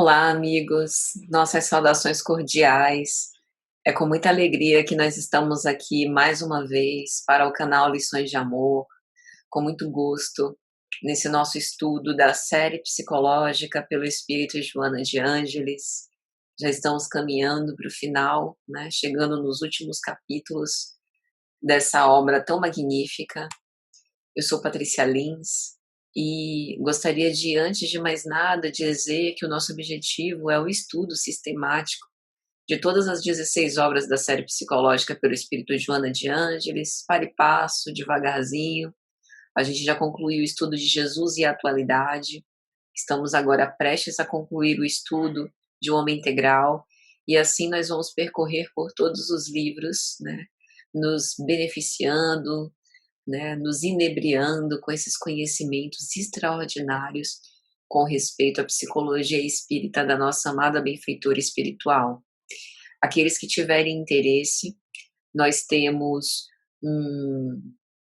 Olá, amigos. Nossas saudações cordiais. É com muita alegria que nós estamos aqui mais uma vez para o canal Lições de Amor, com muito gosto, nesse nosso estudo da série psicológica pelo Espírito Joana de Ângeles. Já estamos caminhando para o final, né? Chegando nos últimos capítulos dessa obra tão magnífica. Eu sou Patrícia Lins e gostaria de, antes de mais nada, dizer que o nosso objetivo é o estudo sistemático de todas as 16 obras da série psicológica pelo Espírito Joana de Ângeles, para e passo, devagarzinho. A gente já concluiu o estudo de Jesus e a atualidade. Estamos agora prestes a concluir o estudo de O Homem Integral, e assim nós vamos percorrer por todos os livros, né, nos beneficiando, né, nos inebriando com esses conhecimentos extraordinários com respeito à psicologia espírita da nossa amada benfeitora espiritual. Aqueles que tiverem interesse, nós temos um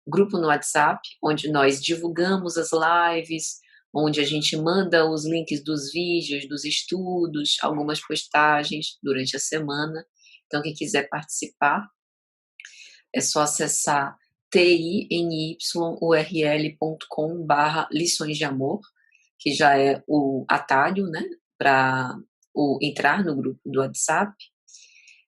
grupo no WhatsApp, onde nós divulgamos as lives, onde a gente manda os links dos vídeos, dos estudos, algumas postagens durante a semana. Então, quem quiser participar, é só acessar tinyurl.com/lições de amor, que já é o atalho, né, para entrar no grupo do WhatsApp.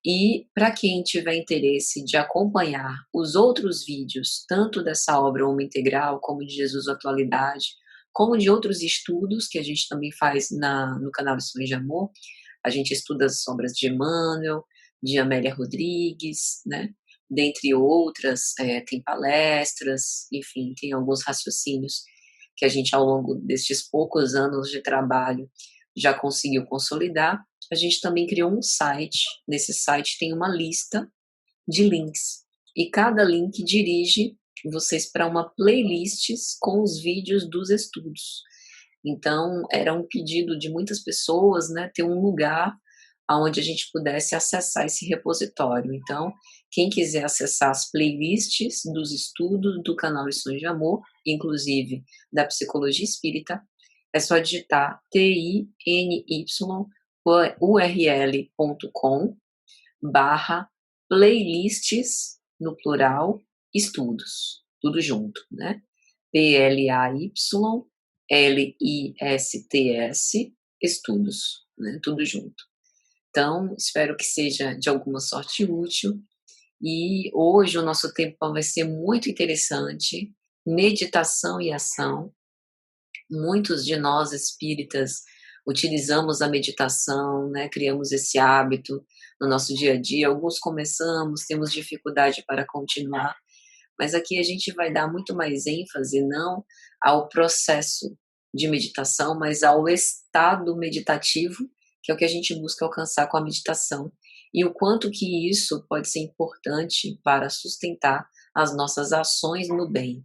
E para quem tiver interesse de acompanhar os outros vídeos, tanto dessa obra Homem Integral, como de Jesus Atualidade, como de outros estudos que a gente também faz no canal Lições de Amor, a gente estuda as obras de Emmanuel, de Amélia Rodrigues, né? Dentre outras, tem palestras, enfim, tem alguns raciocínios que a gente, ao longo destes poucos anos de trabalho, já conseguiu consolidar. A gente também criou um site. Nesse site tem uma lista de links, e cada link dirige vocês para uma playlist com os vídeos dos estudos. Então, era um pedido de muitas pessoas, né, ter um lugar onde a gente pudesse acessar esse repositório. Então, quem quiser acessar as playlists dos estudos do canal Lições de Amor, inclusive da Psicologia Espírita, é só digitar tinyurl.com/playlists, no plural, estudos, tudo junto, né? PLAYLISTS, estudos, né? Tudo junto. Então, espero que seja de alguma sorte útil. E hoje o nosso tempo vai ser muito interessante, meditação e ação. Muitos de nós espíritas utilizamos a meditação, né, criamos esse hábito no nosso dia a dia. Alguns começamos, temos dificuldade para continuar, mas aqui a gente vai dar muito mais ênfase não ao processo de meditação, mas ao estado meditativo, que é o que a gente busca alcançar com a meditação, e o quanto que isso pode ser importante para sustentar as nossas ações no bem,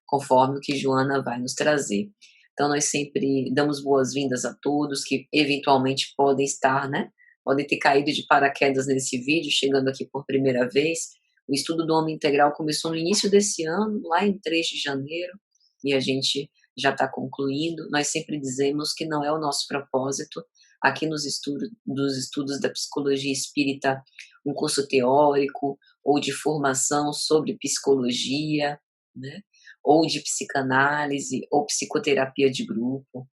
conforme o que Joana vai nos trazer. Então, nós sempre damos boas-vindas a todos que eventualmente podem estar, né, podem ter caído de paraquedas nesse vídeo, chegando aqui por primeira vez. O estudo do Homem Integral começou no início desse ano, lá em 3 de janeiro, e a gente já está concluindo. Nós sempre dizemos que não é o nosso propósito, aqui dos estudos da psicologia espírita, um curso teórico ou de formação sobre psicologia, né? Ou de psicanálise, ou psicoterapia de grupo.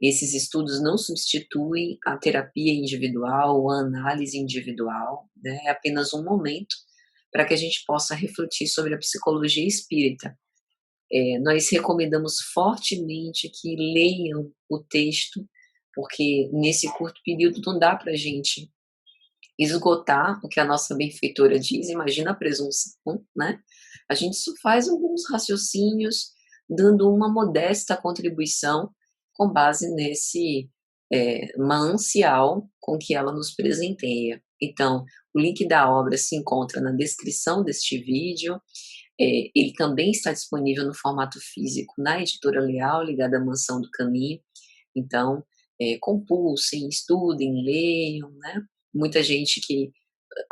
Esses estudos não substituem a terapia individual ou a análise individual, né? É apenas um momento para que a gente possa refletir sobre a psicologia espírita. Nós recomendamos fortemente que leiam o texto, porque nesse curto período não dá para a gente esgotar o que a nossa benfeitora diz, imagina a presunção, né? A gente só faz alguns raciocínios, dando uma modesta contribuição com base nesse manancial com que ela nos presenteia. Então, o link da obra se encontra na descrição deste vídeo. Ele também está disponível no formato físico na Editora Leal, ligada à Mansão do Caminho. Então, compulsem, estudem, leiam, né? Muita gente que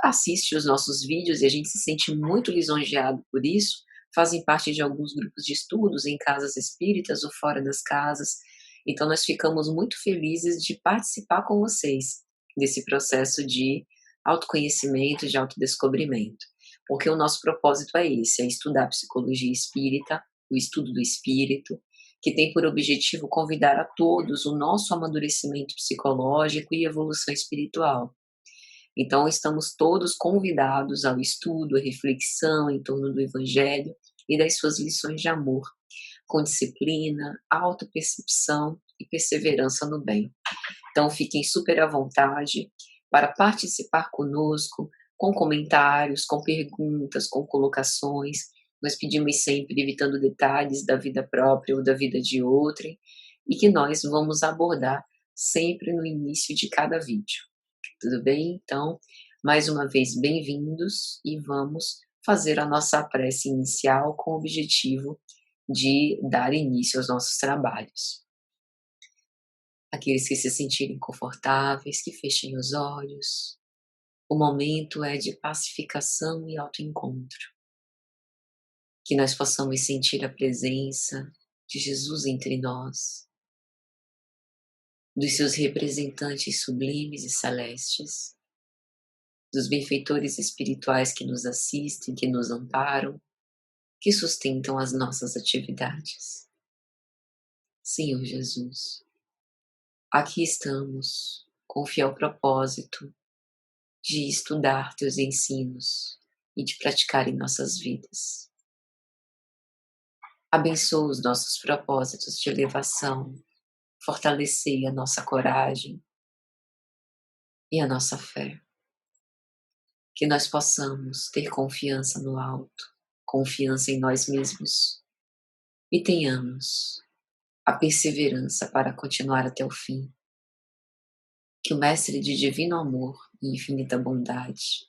assiste os nossos vídeos, e a gente se sente muito lisonjeado por isso, fazem parte de alguns grupos de estudos em casas espíritas ou fora das casas. Então nós ficamos muito felizes de participar com vocês desse processo de autoconhecimento, de autodescobrimento, porque o nosso propósito é esse, é estudar psicologia espírita, o estudo do espírito, que tem por objetivo convidar a todos o nosso amadurecimento psicológico e evolução espiritual. Então, estamos todos convidados ao estudo, à reflexão em torno do Evangelho e das suas lições de amor, com disciplina, autopercepção e perseverança no bem. Então, fiquem super à vontade para participar conosco, com comentários, com perguntas, com colocações. Nós pedimos sempre evitando detalhes da vida própria ou da vida de outrem, e que nós vamos abordar sempre no início de cada vídeo. Tudo bem? Então, mais uma vez, bem-vindos e vamos fazer a nossa prece inicial com o objetivo de dar início aos nossos trabalhos. Aqueles que se sentirem confortáveis, que fechem os olhos. O momento é de pacificação e autoencontro. Que nós possamos sentir a presença de Jesus entre nós, dos seus representantes sublimes e celestes, dos benfeitores espirituais que nos assistem, que nos amparam, que sustentam as nossas atividades. Senhor Jesus, aqui estamos com o fiel propósito de estudar teus ensinos e de praticar em nossas vidas. Abençoa os nossos propósitos de elevação, fortalecer a nossa coragem e a nossa fé. Que nós possamos ter confiança no alto, confiança em nós mesmos e tenhamos a perseverança para continuar até o fim. Que o Mestre de divino amor e infinita bondade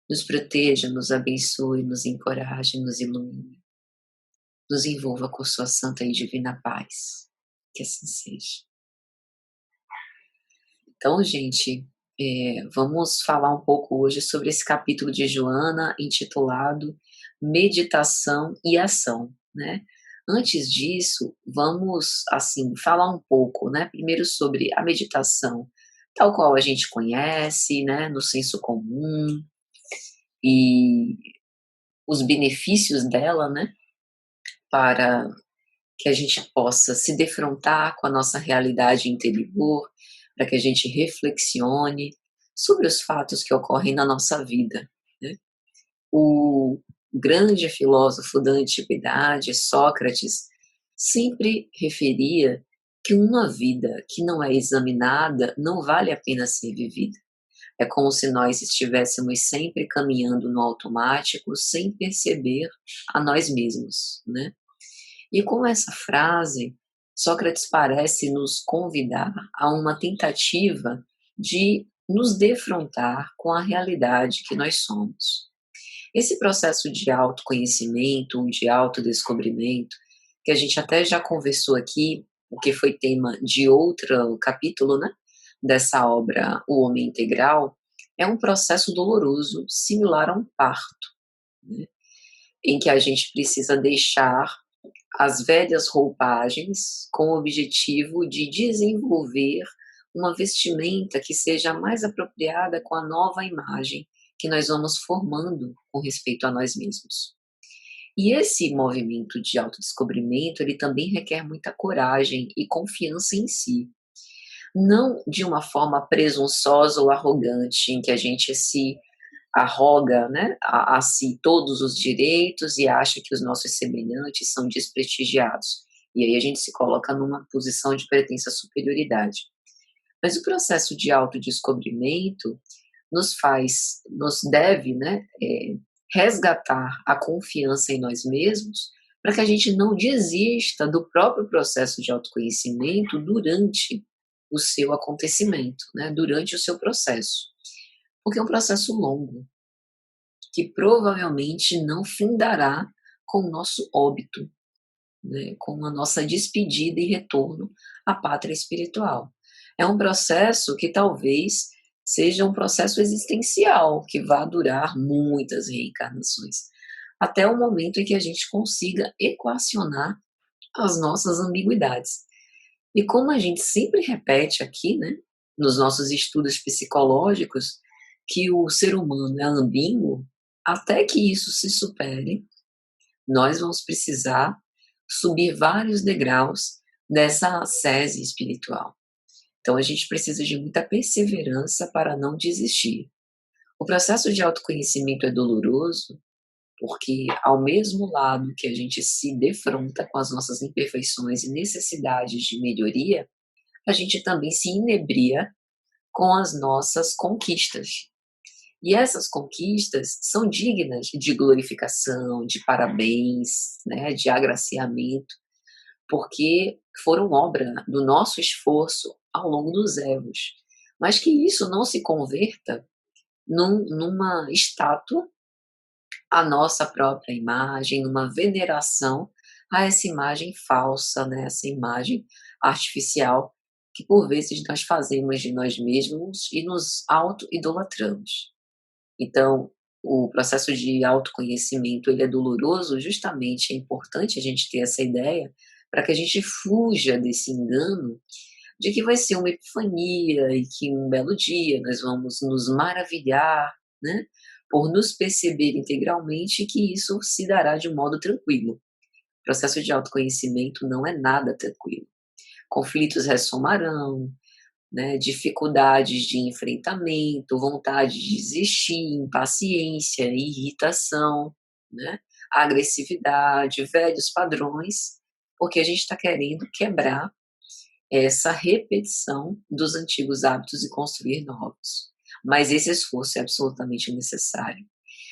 nos proteja, nos abençoe, nos encoraje, nos ilumine, nos envolva com sua santa e divina paz. Que assim seja. Então, gente, vamos falar um pouco hoje sobre esse capítulo de Joana intitulado Meditação e Ação, né? Antes disso, vamos, assim, falar um pouco, né? Primeiro sobre a meditação, tal qual a gente conhece, né? No senso comum, e os benefícios dela, né? Para que a gente possa se defrontar com a nossa realidade interior, para que a gente reflexione sobre os fatos que ocorrem na nossa vida, né? O grande filósofo da antiguidade, Sócrates, sempre referia que uma vida que não é examinada não vale a pena ser vivida. É como se nós estivéssemos sempre caminhando no automático sem perceber a nós mesmos, né? E com essa frase, Sócrates parece nos convidar a uma tentativa de nos defrontar com a realidade que nós somos. Esse processo de autoconhecimento, de autodescobrimento, que a gente até já conversou aqui, o que foi tema de outro capítulo, né, dessa obra, O Homem Integral, é um processo doloroso, similar a um parto, né, em que a gente precisa deixar as velhas roupagens com o objetivo de desenvolver uma vestimenta que seja mais apropriada com a nova imagem que nós vamos formando com respeito a nós mesmos. E esse movimento de autodescobrimento, ele também requer muita coragem e confiança em si. Não de uma forma presunçosa ou arrogante, em que a gente se arroga, né, a si todos os direitos e acha que os nossos semelhantes são desprestigiados. E aí a gente se coloca numa posição de pretensa superioridade. Mas o processo de autodescobrimento nos deve, né, resgatar a confiança em nós mesmos para que a gente não desista do próprio processo de autoconhecimento durante o seu acontecimento, né, durante o seu processo. Porque é um processo longo, que provavelmente não findará com o nosso óbito, né, com a nossa despedida e retorno à pátria espiritual. É um processo que talvez seja um processo existencial, que vai durar muitas reencarnações, até o momento em que a gente consiga equacionar as nossas ambiguidades. E como a gente sempre repete aqui, né, nos nossos estudos psicológicos, que o ser humano é ambíguo, até que isso se supere, nós vamos precisar subir vários degraus dessa ascese espiritual. Então a gente precisa de muita perseverança para não desistir. O processo de autoconhecimento é doloroso, porque ao mesmo lado que a gente se defronta com as nossas imperfeições e necessidades de melhoria, a gente também se inebria com as nossas conquistas. E essas conquistas são dignas de glorificação, de parabéns, né, de agraciamento, porque foram obra do nosso esforço ao longo dos evos. Mas que isso não se converta numa estátua à nossa própria imagem, numa veneração a essa imagem falsa, né, essa imagem artificial que por vezes nós fazemos de nós mesmos e nos auto-idolatramos. Então, o processo de autoconhecimento, ele é doloroso, justamente é importante a gente ter essa ideia, para que a gente fuja desse engano de que vai ser uma epifania e que um belo dia nós vamos nos maravilhar, né, por nos perceber integralmente e que isso se dará de um modo tranquilo. O processo de autoconhecimento não é nada tranquilo. Conflitos ressomarão, né, dificuldades de enfrentamento, vontade de desistir, impaciência, irritação, né, agressividade, velhos padrões, porque a gente está querendo quebrar essa repetição dos antigos hábitos e construir novos. Mas esse esforço é absolutamente necessário.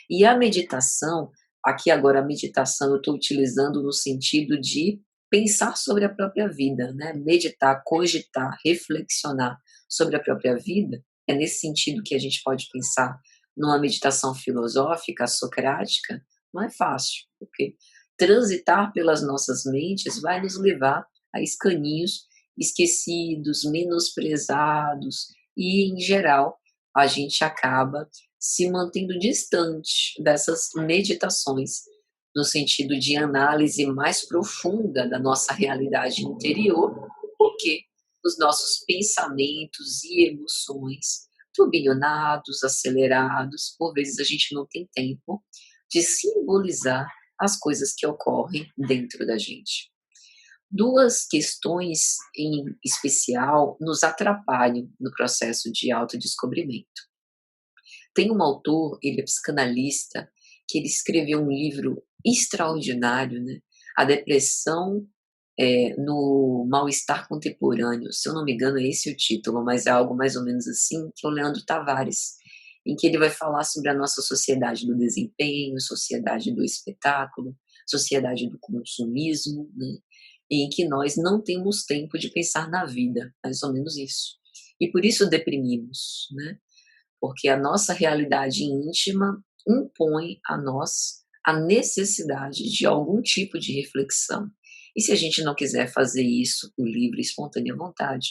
E a meditação, aqui agora a meditação eu estou utilizando no sentido de pensar sobre a própria vida, né? Meditar, cogitar, reflexionar sobre a própria vida, é nesse sentido que a gente pode pensar numa meditação filosófica, socrática, não é fácil, porque transitar pelas nossas mentes vai nos levar a caminhos esquecidos, menosprezados, e, em geral, a gente acaba se mantendo distante dessas meditações, no sentido de análise mais profunda da nossa realidade interior, porque os nossos pensamentos e emoções, turbinados, acelerados, por vezes a gente não tem tempo de simbolizar as coisas que ocorrem dentro da gente. Duas questões em especial nos atrapalham no processo de autodescobrimento. Tem um autor, ele é psicanalista, que ele escreveu um livro extraordinário, né? A depressão no mal-estar contemporâneo. Se eu não me engano, é esse o título, mas é algo mais ou menos assim, que é o Leandro Tavares, em que ele vai falar sobre a nossa sociedade do desempenho, sociedade do espetáculo, sociedade do consumismo, né? Em que nós não temos tempo de pensar na vida, mais ou menos isso. E por isso deprimimos, né? Porque a nossa realidade íntima impõe a nós a necessidade de algum tipo de reflexão. E se a gente não quiser fazer isso por livre e espontânea vontade,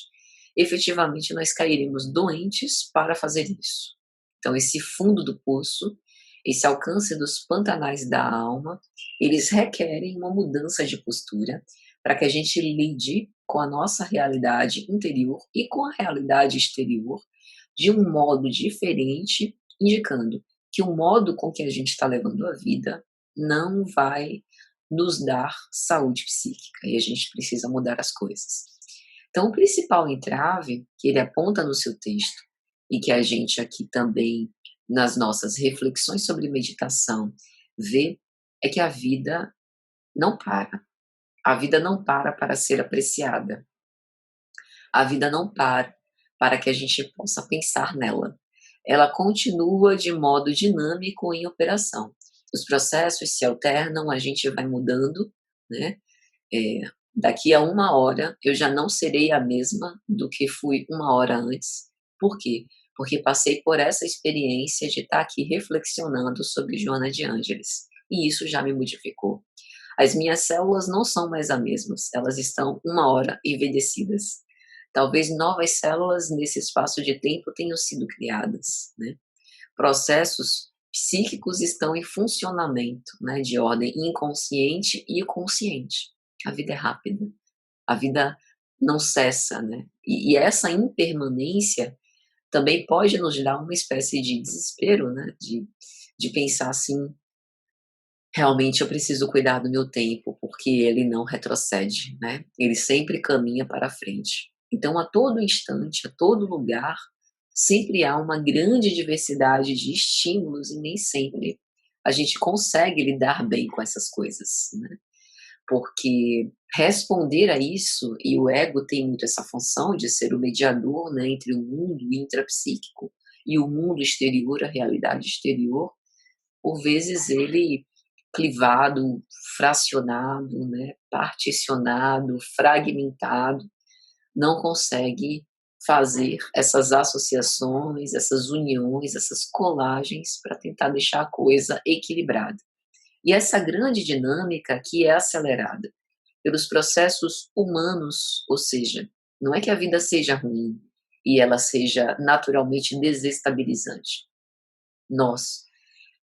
efetivamente nós cairemos doentes para fazer isso. Então, esse fundo do poço, esse alcance dos pantanais da alma, eles requerem uma mudança de postura para que a gente lide com a nossa realidade interior e com a realidade exterior de um modo diferente, indicando que o modo com que a gente está levando a vida não vai nos dar saúde psíquica e a gente precisa mudar as coisas. Então, o principal entrave que ele aponta no seu texto e que a gente aqui também, nas nossas reflexões sobre meditação, vê é que a vida não para. A vida não para ser apreciada. A vida não para que a gente possa pensar nela. Ela continua de modo dinâmico em operação. Os processos se alternam, a gente vai mudando, né? Daqui a uma hora eu já não serei a mesma do que fui uma hora antes. Por quê? Porque passei por essa experiência de estar aqui reflexionando sobre Joana de Ângeles. E isso já me modificou. As minhas células não são mais as mesmas, elas estão uma hora envelhecidas. Talvez novas células nesse espaço de tempo tenham sido criadas, né? Processos psíquicos estão em funcionamento, né, de ordem inconsciente e consciente. A vida é rápida. A vida não cessa, né? E essa impermanência também pode nos dar uma espécie de desespero, né? De pensar assim, realmente eu preciso cuidar do meu tempo, porque ele não retrocede, né? Ele sempre caminha para frente. Então, a todo instante, a todo lugar, sempre há uma grande diversidade de estímulos e nem sempre a gente consegue lidar bem com essas coisas, né? Porque responder a isso, e o ego tem muito essa função de ser o mediador, né, entre o mundo intrapsíquico e o mundo exterior, a realidade exterior, por vezes ele clivado, fracionado, né, particionado, fragmentado, não consegue fazer essas associações, essas uniões, essas colagens para tentar deixar a coisa equilibrada. E essa grande dinâmica que é acelerada pelos processos humanos, ou seja, não é que a vida seja ruim e ela seja naturalmente desestabilizante. Nós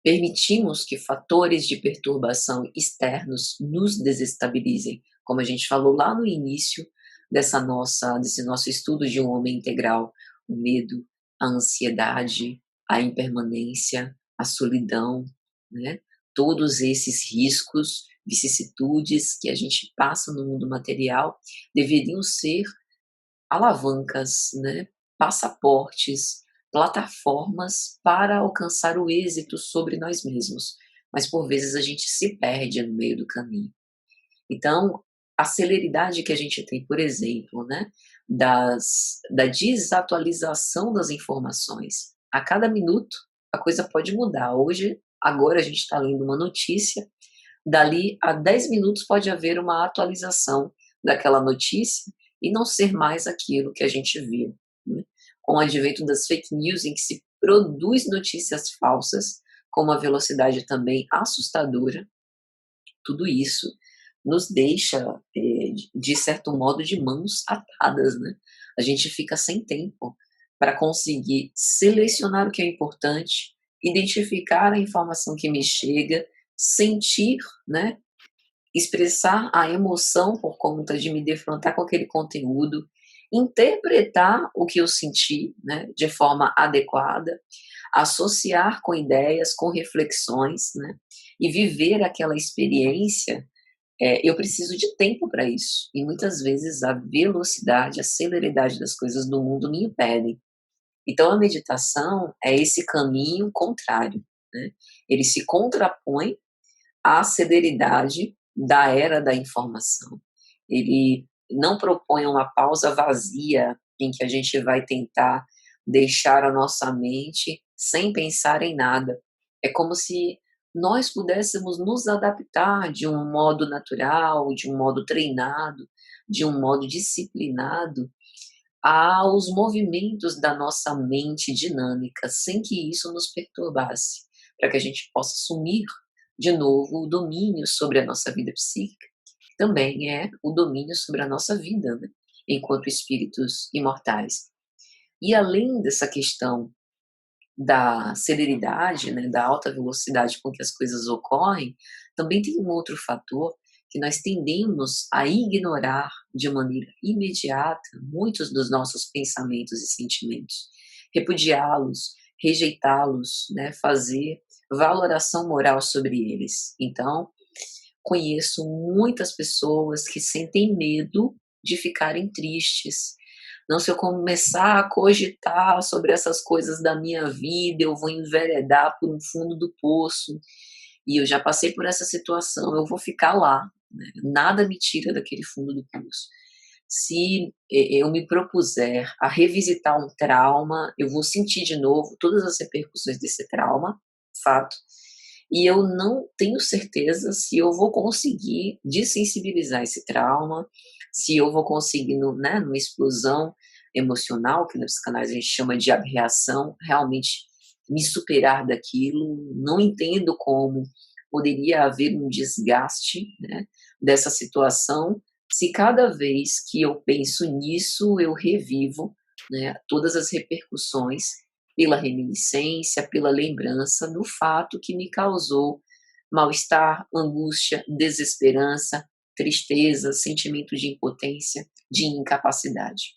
permitimos que fatores de perturbação externos nos desestabilizem, como a gente falou lá no início desse nosso estudo de um homem integral, o medo, a ansiedade, a impermanência, a solidão, né? Todos esses riscos, vicissitudes que a gente passa no mundo material deveriam ser alavancas, né, passaportes, plataformas para alcançar o êxito sobre nós mesmos, mas por vezes a gente se perde no meio do caminho. Então, a celeridade que a gente tem, por exemplo, né, da desatualização das informações. A cada minuto a coisa pode mudar. Hoje, agora a gente está lendo uma notícia, dali a 10 minutos pode haver uma atualização daquela notícia e não ser mais aquilo que a gente viu, né? Com o advento das fake news, em que se produz notícias falsas com uma velocidade também assustadora, tudo isso nos deixa, de certo modo, de mãos atadas, né? A gente fica sem tempo para conseguir selecionar o que é importante, identificar a informação que me chega, sentir, né? Expressar a emoção por conta de me defrontar com aquele conteúdo, interpretar o que eu senti, né, de forma adequada, associar com ideias, com reflexões, né, e viver aquela experiência. Eu preciso de tempo para isso, e muitas vezes a velocidade, a celeridade das coisas do mundo me impedem. Então a meditação é esse caminho contrário, né, ele se contrapõe a celeridade da era da informação. Ele não propõe uma pausa vazia em que a gente vai tentar deixar a nossa mente sem pensar em nada. É como se nós pudéssemos nos adaptar de um modo natural, de um modo treinado, de um modo disciplinado aos movimentos da nossa mente dinâmica, sem que isso nos perturbasse, para que a gente possa assumir de novo o domínio sobre a nossa vida psíquica, que também é o domínio sobre a nossa vida, né, enquanto espíritos imortais. E além dessa questão da celeridade, né, da alta velocidade com que as coisas ocorrem, também tem um outro fator que nós tendemos a ignorar de maneira imediata muitos dos nossos pensamentos e sentimentos, repudiá-los, rejeitá-los, né, fazer valoração moral sobre eles. Então, conheço muitas pessoas que sentem medo de ficarem tristes. Não, se eu começar a cogitar sobre essas coisas da minha vida, eu vou enveredar por um fundo do poço. E eu já passei por essa situação, eu vou ficar lá, né? Nada me tira daquele fundo do poço. Se eu me propuser a revisitar um trauma, eu vou sentir de novo todas as repercussões desse trauma, fato. E eu não tenho certeza se eu vou conseguir desensibilizar esse trauma, se eu vou conseguir, né, numa explosão emocional, que na psicanálise a gente chama de abreação, realmente me superar daquilo. Não entendo como poderia haver um desgaste, né, dessa situação, se cada vez que eu penso nisso, eu revivo, né, todas as repercussões pela reminiscência, pela lembrança, no fato que me causou mal-estar, angústia, desesperança, tristeza, sentimento de impotência, de incapacidade.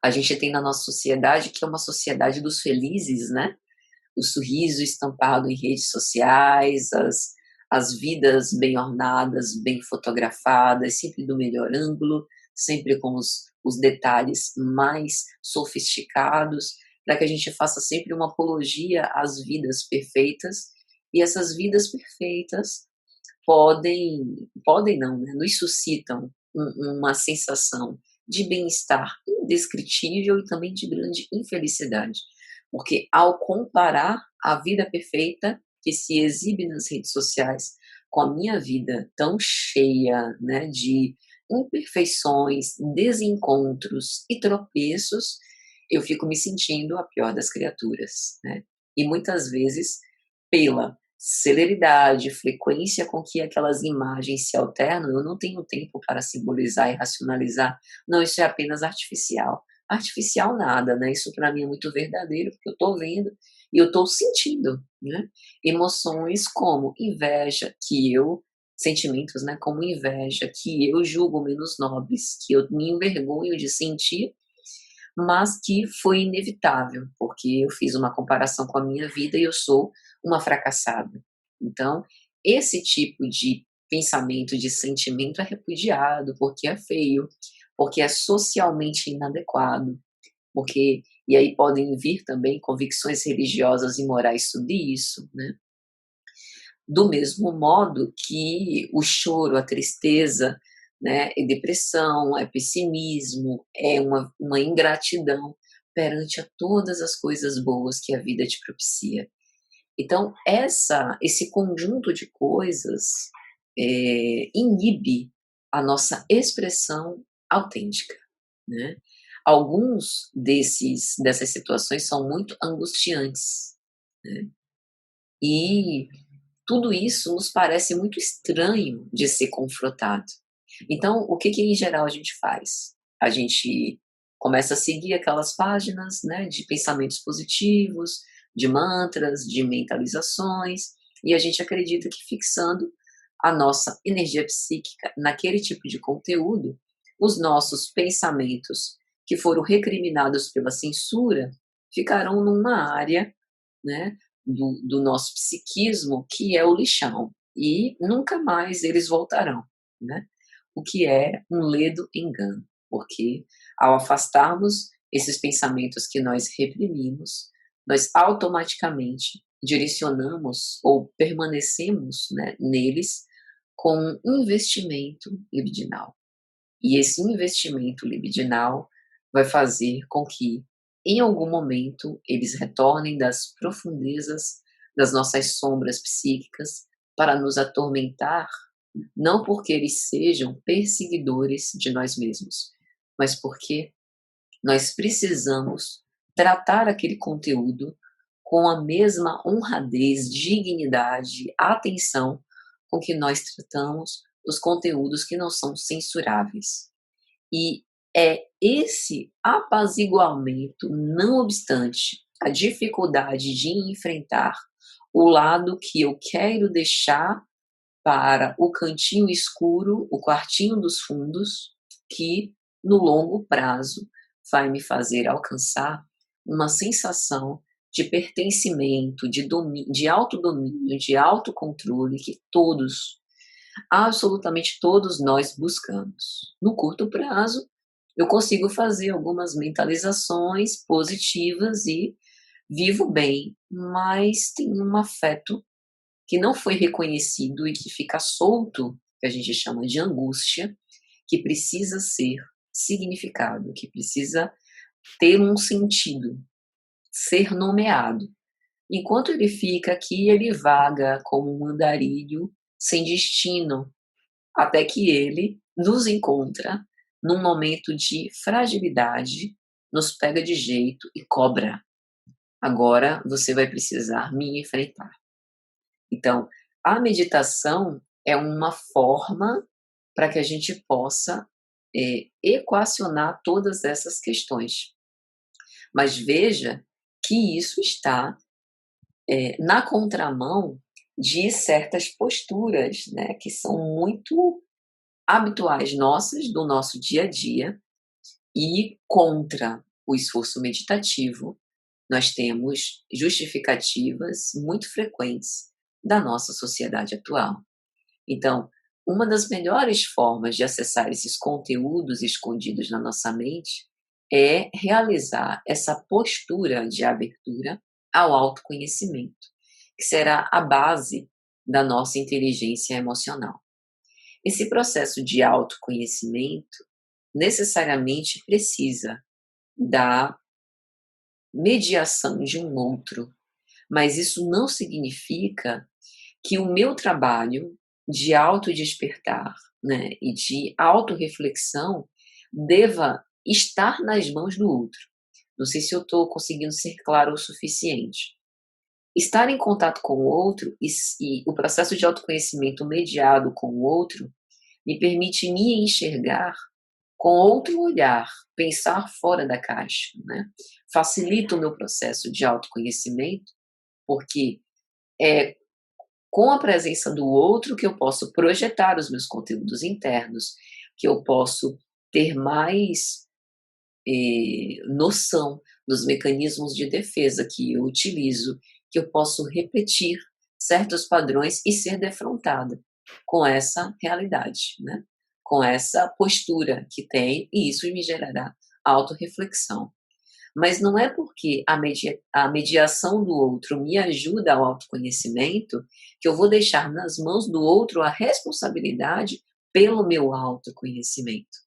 A gente tem na nossa sociedade, que é uma sociedade dos felizes, né? O sorriso estampado em redes sociais, as vidas bem ornadas, bem fotografadas, sempre do melhor ângulo, sempre com os detalhes mais sofisticados, para que a gente faça sempre uma apologia às vidas perfeitas, e essas vidas perfeitas podem não, né, nos suscitam uma sensação de bem-estar indescritível e também de grande infelicidade, porque ao comparar a vida perfeita que se exibe nas redes sociais com a minha vida tão cheia, né, de imperfeições, desencontros e tropeços, eu fico me sentindo a pior das criaturas, né? E muitas vezes, pela celeridade, frequência com que aquelas imagens se alternam, eu não tenho tempo para simbolizar e racionalizar. Não, isso é apenas artificial. Artificial nada, né? Isso para mim é muito verdadeiro, porque eu estou vendo e eu estou sentindo, né? Emoções como inveja, sentimentos, né? Como inveja, que eu julgo menos nobres, que eu me envergonho de sentir, mas que foi inevitável, porque eu fiz uma comparação com a minha vida e eu sou uma fracassada. Então, esse tipo de pensamento, de sentimento é repudiado, porque é feio, porque é socialmente inadequado, porque e aí podem vir também convicções religiosas e morais sobre isso, né? Do mesmo modo que o choro, a tristeza, né, é depressão, é pessimismo, é uma ingratidão perante a todas as coisas boas que a vida te propicia. Então, esse conjunto de coisas inibe a nossa expressão autêntica, né? Alguns dessas situações são muito angustiantes, né? E tudo isso nos parece muito estranho de ser confrontado. Então, o que em geral a gente faz? A gente começa a seguir aquelas páginas, né, de pensamentos positivos, de mantras, de mentalizações, e a gente acredita que fixando a nossa energia psíquica naquele tipo de conteúdo, os nossos pensamentos que foram recriminados pela censura ficarão numa área, né, do nosso psiquismo, que é o lixão, e nunca mais eles voltarão, né? O que é um ledo engano, porque ao afastarmos esses pensamentos que nós reprimimos, nós automaticamente direcionamos ou permanecemos, né, neles com um investimento libidinal. E esse investimento libidinal vai fazer com que, em algum momento, eles retornem das profundezas das nossas sombras psíquicas para nos atormentar, não porque eles sejam perseguidores de nós mesmos, mas porque nós precisamos tratar aquele conteúdo com a mesma honradez, dignidade, atenção com que nós tratamos os conteúdos que não são censuráveis. E é esse apaziguamento, não obstante a dificuldade de enfrentar o lado que eu quero deixar para o cantinho escuro, o quartinho dos fundos, que no longo prazo vai me fazer alcançar uma sensação de pertencimento, de autodomínio, de autocontrole que absolutamente todos nós buscamos. No curto prazo, eu consigo fazer algumas mentalizações positivas e vivo bem, mas tem um afeto que não foi reconhecido e que fica solto, que a gente chama de angústia, que precisa ser significado, que precisa ter um sentido, ser nomeado. Enquanto ele fica aqui, ele vaga como um andarilho sem destino, até que ele nos encontra num momento de fragilidade, nos pega de jeito e cobra. Agora você vai precisar me enfrentar. Então, a meditação é uma forma para que a gente possa equacionar todas essas questões. Mas veja que isso está na contramão de certas posturas, né, que são muito habituais nossas, do nosso dia a dia, e contra o esforço meditativo, nós temos justificativas muito frequentes da nossa sociedade atual. Então, uma das melhores formas de acessar esses conteúdos escondidos na nossa mente é realizar essa postura de abertura ao autoconhecimento, que será a base da nossa inteligência emocional. Esse processo de autoconhecimento necessariamente precisa da mediação de um outro, mas isso não significa que o meu trabalho de autodespertar, né, e de autorreflexão deva estar nas mãos do outro. Não sei se eu estou conseguindo ser claro o suficiente. Estar em contato com o outro e o processo de autoconhecimento mediado com o outro me permite me enxergar com outro olhar, pensar fora da caixa, né? Facilita o meu processo de autoconhecimento, porque é com a presença do outro que eu posso projetar os meus conteúdos internos, que eu posso ter mais noção dos mecanismos de defesa que eu utilizo, que eu posso repetir certos padrões e ser defrontada com essa realidade, né? Com essa postura que tem, e isso me gerará autorreflexão. Mas não é porque a mediação do outro me ajuda ao autoconhecimento que eu vou deixar nas mãos do outro a responsabilidade pelo meu autoconhecimento,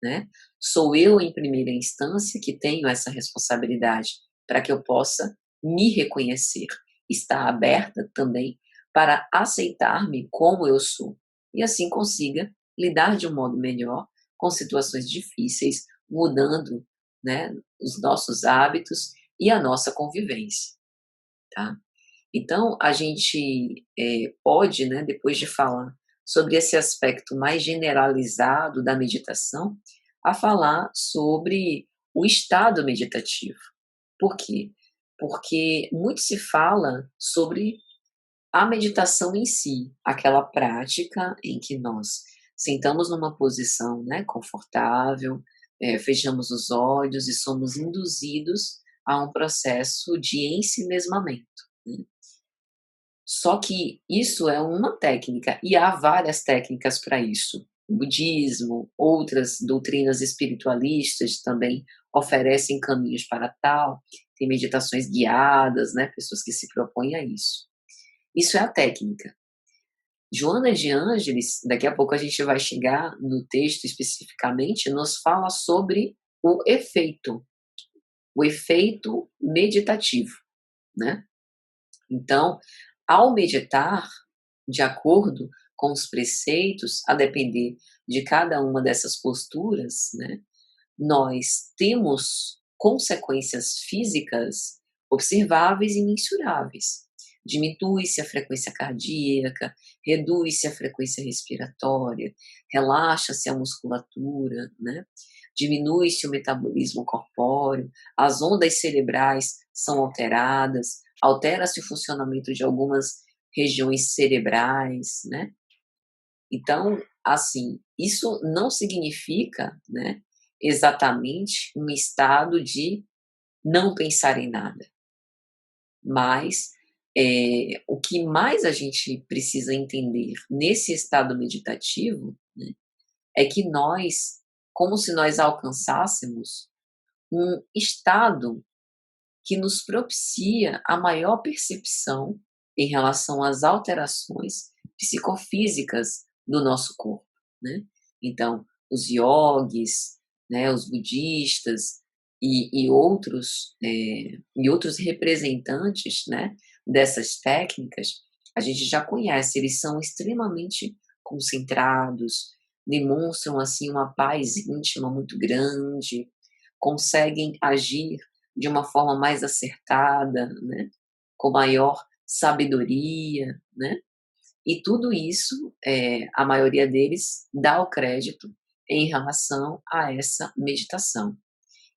né? Sou eu, em primeira instância, que tenho essa responsabilidade para que eu possa me reconhecer, estar aberta também para aceitar-me como eu sou e assim consiga lidar de um modo melhor com situações difíceis, mudando, né, os nossos hábitos e a nossa convivência, tá? Então, a gente pode, né, depois de falar sobre esse aspecto mais generalizado da meditação, a falar sobre o estado meditativo. Por quê? Porque muito se fala sobre a meditação em si, aquela prática em que nós sentamos numa posição, né, confortável, fechamos os olhos e somos induzidos a um processo de ensimesmamento, né? Só que isso é uma técnica e há várias técnicas para isso. O budismo, outras doutrinas espiritualistas também oferecem caminhos para tal, tem meditações guiadas, né, pessoas que se propõem a isso. Isso é a técnica. Joana de Ângeles, daqui a pouco a gente vai chegar no texto especificamente, nos fala sobre o efeito meditativo, né? Então, ao meditar, de acordo com os preceitos, a depender de cada uma dessas posturas, né, nós temos consequências físicas observáveis e mensuráveis. Diminui-se a frequência cardíaca, reduz-se a frequência respiratória, relaxa-se a musculatura, né? Diminui-se o metabolismo corpóreo, as ondas cerebrais são alteradas, altera-se o funcionamento de algumas regiões cerebrais, né? Então, assim, isso não significa, né, exatamente um estado de não pensar em nada, mas o que mais a gente precisa entender nesse estado meditativo, né, é que nós, como se nós alcançássemos um estado que nos propicia a maior percepção em relação às alterações psicofísicas do nosso corpo, né? Então, os yogis, né, os budistas e outros representantes, né, dessas técnicas, a gente já conhece, eles são extremamente concentrados, demonstram assim uma paz íntima muito grande, conseguem agir de uma forma mais acertada, né, com maior sabedoria, né, e tudo isso, a maioria deles dá o crédito em relação a essa meditação.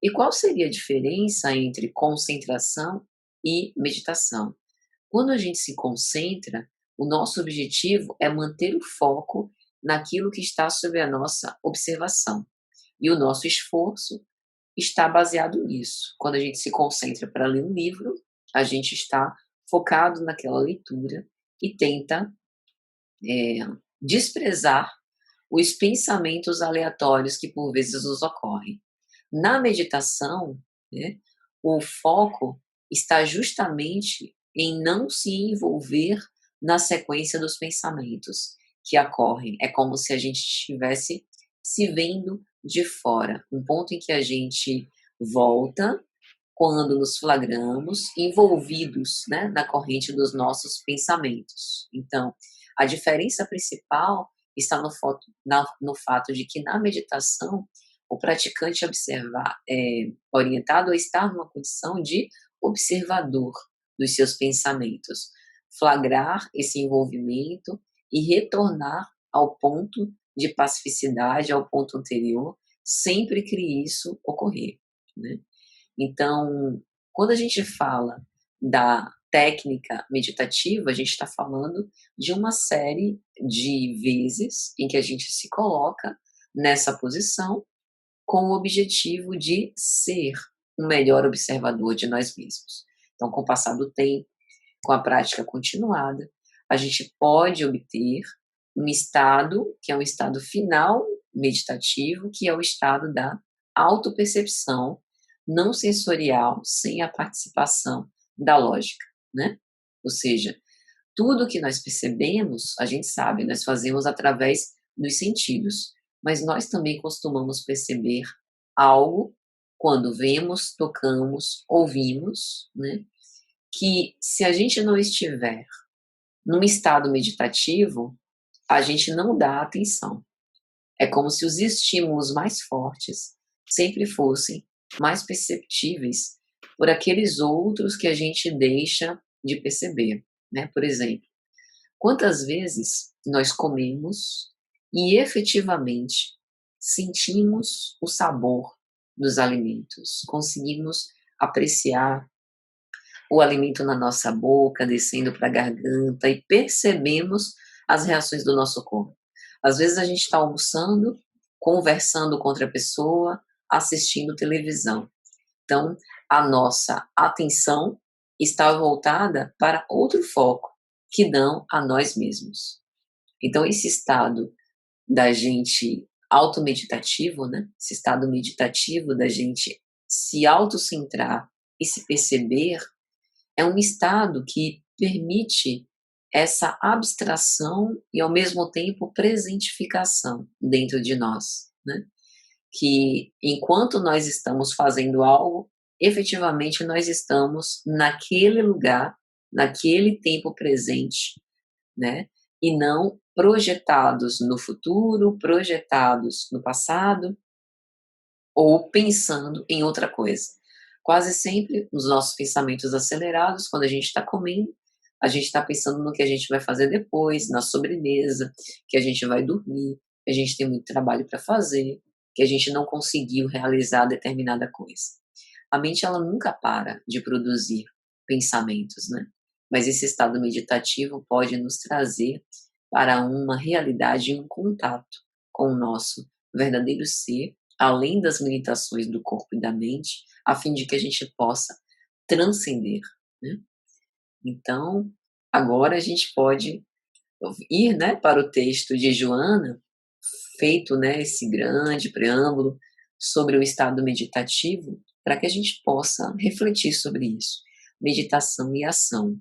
E qual seria a diferença entre concentração e meditação? Quando a gente se concentra, o nosso objetivo é manter o foco naquilo que está sob a nossa observação. E o nosso esforço está baseado nisso. Quando a gente se concentra para ler um livro, a gente está focado naquela leitura e tenta desprezar os pensamentos aleatórios que por vezes nos ocorrem. Na meditação, né, o foco está justamente em não se envolver na sequência dos pensamentos que ocorrem. É como se a gente estivesse se vendo de fora, um ponto em que a gente volta quando nos flagramos envolvidos, né, na corrente dos nossos pensamentos. Então, a diferença principal está no fato de que na meditação o praticante orientado a estar numa condição de observador dos seus pensamentos, flagrar esse envolvimento e retornar ao ponto de pacificidade, ao ponto anterior, sempre que isso ocorrer, né? Então, quando a gente fala da técnica meditativa, a gente está falando de uma série de vezes em que a gente se coloca nessa posição com o objetivo de ser um melhor observador de nós mesmos. Então, com o passar do tempo, com a prática continuada, a gente pode obter um estado que é um estado final meditativo, que é o estado da autopercepção não sensorial, sem a participação da lógica, né? Ou seja, tudo que nós percebemos, a gente sabe, nós fazemos através dos sentidos, mas nós também costumamos perceber algo quando vemos, tocamos, ouvimos, né? Que se a gente não estiver num estado meditativo, a gente não dá atenção. É como se os estímulos mais fortes sempre fossem mais perceptíveis por aqueles outros que a gente deixa de perceber, né? Por exemplo, quantas vezes nós comemos e efetivamente sentimos o sabor dos alimentos, conseguimos apreciar o alimento na nossa boca, descendo para a garganta e percebemos as reações do nosso corpo. Às vezes a gente está almoçando, conversando com outra pessoa, assistindo televisão. Então, a nossa atenção está voltada para outro foco, que não a nós mesmos. Então, esse estado da gente automeditativo, né? Esse estado meditativo da gente se autocentrar e se perceber, é um estado que permite essa abstração e, ao mesmo tempo, presentificação dentro de nós, né? Que enquanto nós estamos fazendo algo, efetivamente nós estamos naquele lugar, naquele tempo presente, né? E não projetados no futuro, projetados no passado ou pensando em outra coisa. Quase sempre, nos nossos pensamentos acelerados, quando a gente está comendo, a gente está pensando no que a gente vai fazer depois, na sobremesa, que a gente vai dormir, que a gente tem muito trabalho para fazer, que a gente não conseguiu realizar determinada coisa. A mente, ela nunca para de produzir pensamentos, né? Mas esse estado meditativo pode nos trazer para uma realidade e um contato com o nosso verdadeiro ser, além das limitações do corpo e da mente, a fim de que a gente possa transcender, né? Então, agora a gente pode ir, né, para o texto de Joana, feito, né, esse grande preâmbulo sobre o estado meditativo, para que a gente possa refletir sobre isso. Meditação e ação.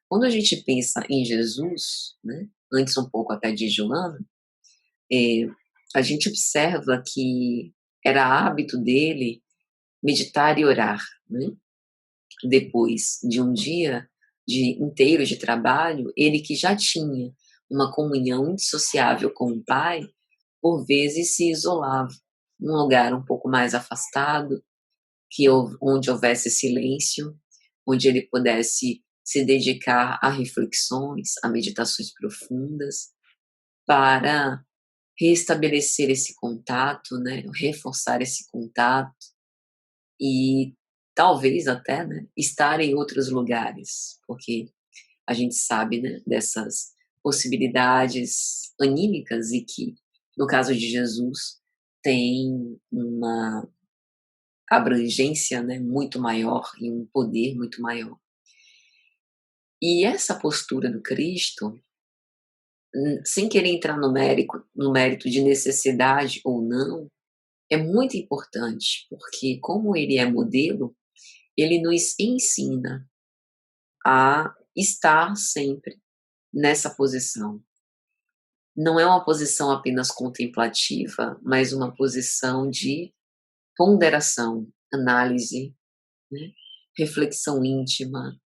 Quando a gente pensa em Jesus, né, antes um pouco até de Joana, a gente observa que era hábito dele meditar e orar, né? Depois de um dia inteiro de trabalho, ele que já tinha uma comunhão indissociável com o Pai, por vezes se isolava num lugar um pouco mais afastado, onde houvesse silêncio, onde ele pudesse se dedicar a reflexões, a meditações profundas, para restabelecer esse contato, né, reforçar esse contato e talvez até, né, estar em outros lugares, porque a gente sabe, né, dessas possibilidades anímicas e que, no caso de Jesus, tem uma abrangência, né, muito maior e um poder muito maior. E essa postura do Cristo, sem querer entrar no mérito de necessidade ou não, é muito importante, porque como ele é modelo, ele nos ensina a estar sempre nessa posição. Não é uma posição apenas contemplativa, mas uma posição de ponderação, análise, né, reflexão íntima,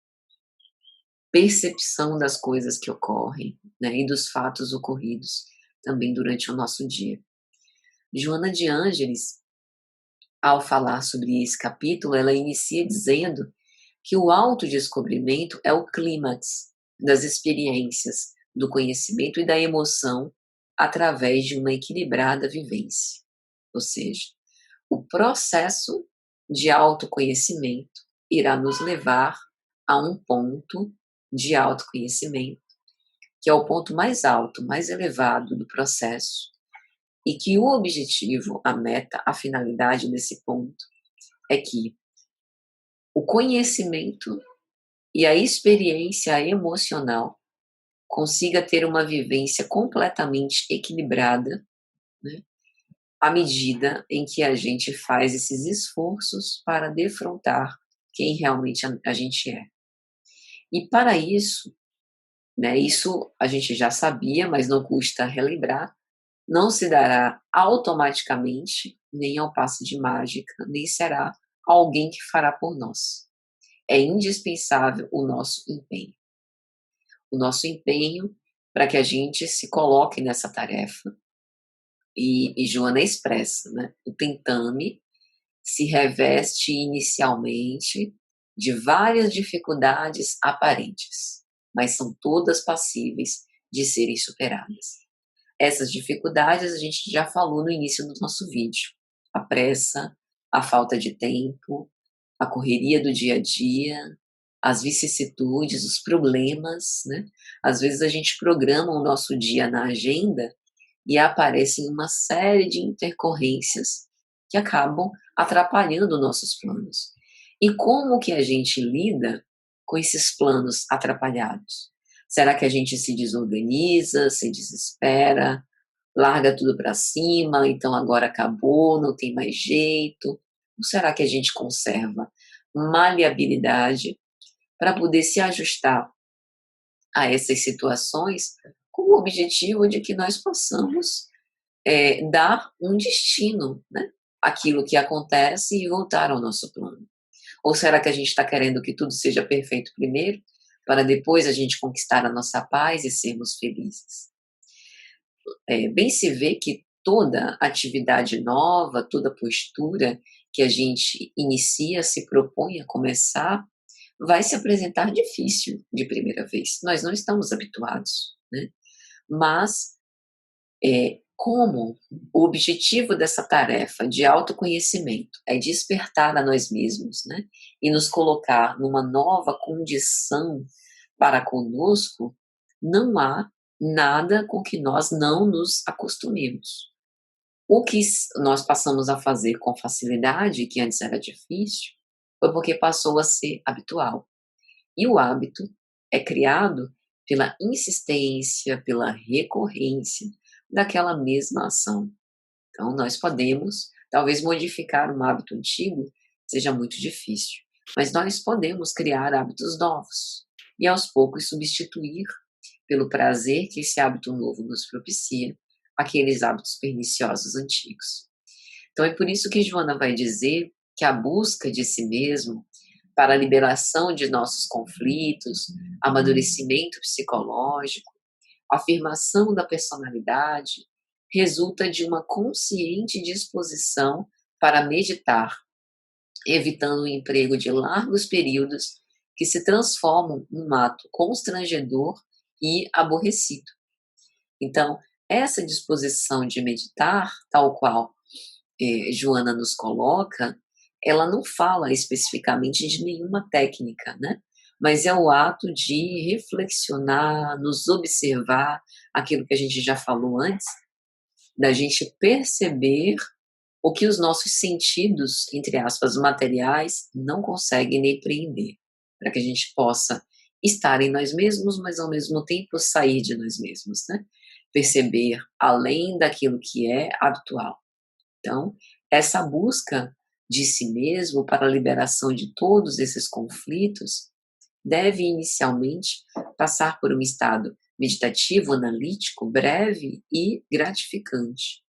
percepção das coisas que ocorrem, né, e dos fatos ocorridos também durante o nosso dia. Joana de Ângeles, ao falar sobre esse capítulo, ela inicia dizendo que o autodescobrimento é o clímax das experiências, do conhecimento e da emoção através de uma equilibrada vivência. Ou seja, o processo de autoconhecimento irá nos levar a um ponto de autoconhecimento, que é o ponto mais alto, mais elevado do processo, e que o objetivo, a meta, a finalidade desse ponto é que o conhecimento e a experiência emocional consiga ter uma vivência completamente equilibrada, né, à medida em que a gente faz esses esforços para defrontar quem realmente a gente é. E para isso, né, isso a gente já sabia, mas não custa relembrar, não se dará automaticamente, nem ao passe de mágica, nem será alguém que fará por nós. É indispensável o nosso empenho. O nosso empenho para que a gente se coloque nessa tarefa. E Joana expressa, né? O tentame se reveste inicialmente de várias dificuldades aparentes, mas são todas passíveis de serem superadas. Essas dificuldades a gente já falou no início do nosso vídeo. A pressa, a falta de tempo, a correria do dia a dia, as vicissitudes, os problemas, né? Às vezes a gente programa o nosso dia na agenda e aparecem uma série de intercorrências que acabam atrapalhando nossos planos. E como que a gente lida com esses planos atrapalhados? Será que a gente se desorganiza, se desespera, larga tudo para cima, então agora acabou, não tem mais jeito? Ou será que a gente conserva maleabilidade para poder se ajustar a essas situações com o objetivo de que nós possamos dar um destino, né, àquilo que acontece e voltar ao nosso plano? Ou será que a gente está querendo que tudo seja perfeito primeiro, para depois a gente conquistar a nossa paz e sermos felizes? Bem se vê que toda atividade nova, toda postura que a gente inicia, se propõe a começar, vai se apresentar difícil de primeira vez. Nós não estamos habituados, né? Mas, como o objetivo dessa tarefa de autoconhecimento é despertar a nós mesmos, né? E nos colocar numa nova condição para conosco, não há nada com que nós não nos acostumemos. O que nós passamos a fazer com facilidade, que antes era difícil, foi porque passou a ser habitual. E o hábito é criado pela insistência, pela recorrência daquela mesma ação. Então, nós podemos, talvez modificar um hábito antigo seja muito difícil, mas nós podemos criar hábitos novos e aos poucos substituir, pelo prazer que esse hábito novo nos propicia, aqueles hábitos perniciosos antigos. Então é por isso que Joana vai dizer que a busca de si mesmo para a liberação de nossos conflitos, amadurecimento psicológico, afirmação da personalidade, resulta de uma consciente disposição para meditar, evitando o emprego de largos períodos que se transformam num ato constrangedor e aborrecido. Então, essa disposição de meditar, tal qual Joana nos coloca, ela não fala especificamente de nenhuma técnica, né? mas é o ato de reflexionar, nos observar, aquilo que a gente já falou antes, da gente perceber o que os nossos sentidos, entre aspas, materiais, não conseguem nem preencher, para que a gente possa estar em nós mesmos, mas ao mesmo tempo sair de nós mesmos, né? Perceber além daquilo que é habitual. Então, essa busca de si mesmo para a liberação de todos esses conflitos deve inicialmente passar por um estado meditativo, analítico, breve e gratificante.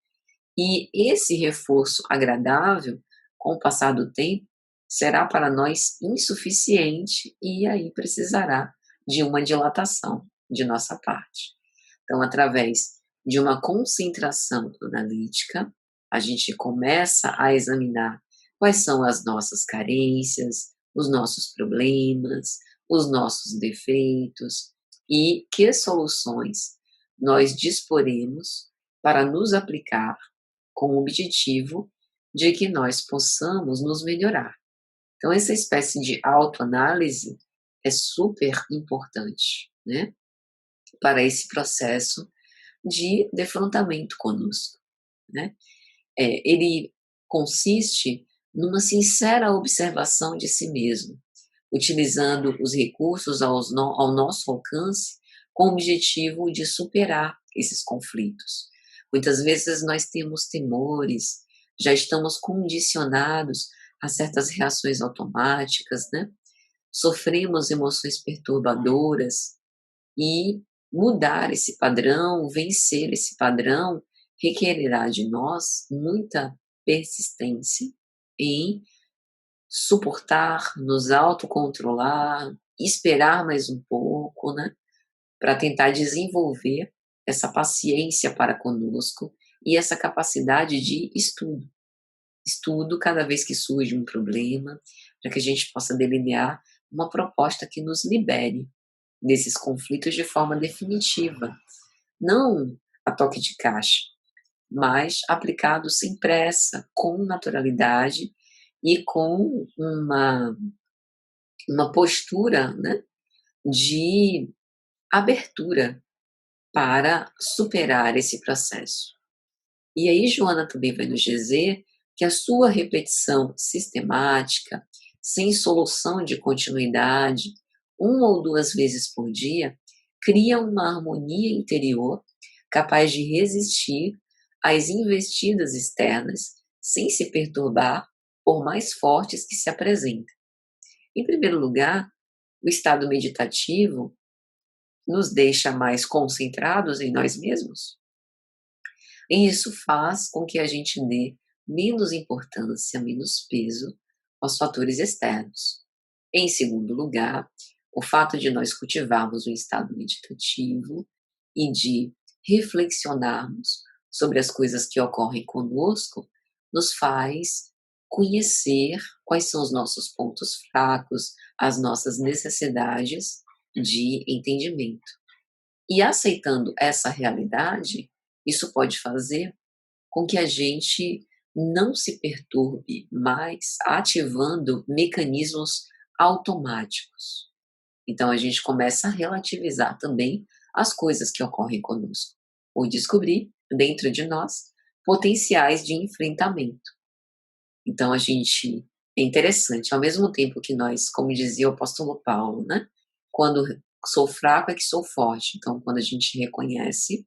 E esse reforço agradável, com o passar do tempo, será para nós insuficiente e aí precisará de uma dilatação de nossa parte. Então, através de uma concentração analítica, a gente começa a examinar quais são as nossas carências, os nossos problemas, os nossos defeitos e que soluções nós disporemos para nos aplicar com o objetivo de que nós possamos nos melhorar. Então, essa espécie de autoanálise é super importante, né, para esse processo de defrontamento conosco, né? Ele consiste numa sincera observação de si mesmo, utilizando os recursos ao nosso alcance com o objetivo de superar esses conflitos. Muitas vezes nós temos temores, já estamos condicionados a certas reações automáticas, né? Sofremos emoções perturbadoras e mudar esse padrão, vencer esse padrão, requererá de nós muita persistência em suportar, nos autocontrolar, esperar mais um pouco, né, para tentar desenvolver essa paciência para conosco e essa capacidade de estudo. Estudo cada vez que surge um problema, para que a gente possa delinear uma proposta que nos libere desses conflitos de forma definitiva, não a toque de caixa, mas aplicado sem pressa, com naturalidade e com uma postura, né, de abertura para superar esse processo. E aí Joana também vai nos dizer que a sua repetição sistemática, sem solução de continuidade, uma ou duas vezes por dia, cria uma harmonia interior capaz de resistir às investidas externas sem se perturbar por mais fortes que se apresentem. Em primeiro lugar, o estado meditativo nos deixa mais concentrados em nós mesmos, e isso faz com que a gente dê menos importância, menos peso aos fatores externos. Em segundo lugar, o fato de nós cultivarmos um estado meditativo e de reflexionarmos sobre as coisas que ocorrem conosco nos faz conhecer quais são os nossos pontos fracos, as nossas necessidades de entendimento. E aceitando essa realidade, isso pode fazer com que a gente não se perturbe mais ativando mecanismos automáticos. Então a gente começa a relativizar também as coisas que ocorrem conosco, ou descobrir dentro de nós potenciais de enfrentamento. Então a gente é interessante, ao mesmo tempo que nós, como dizia o apóstolo Paulo, né? Quando sou fraco é que sou forte. Então quando a gente reconhece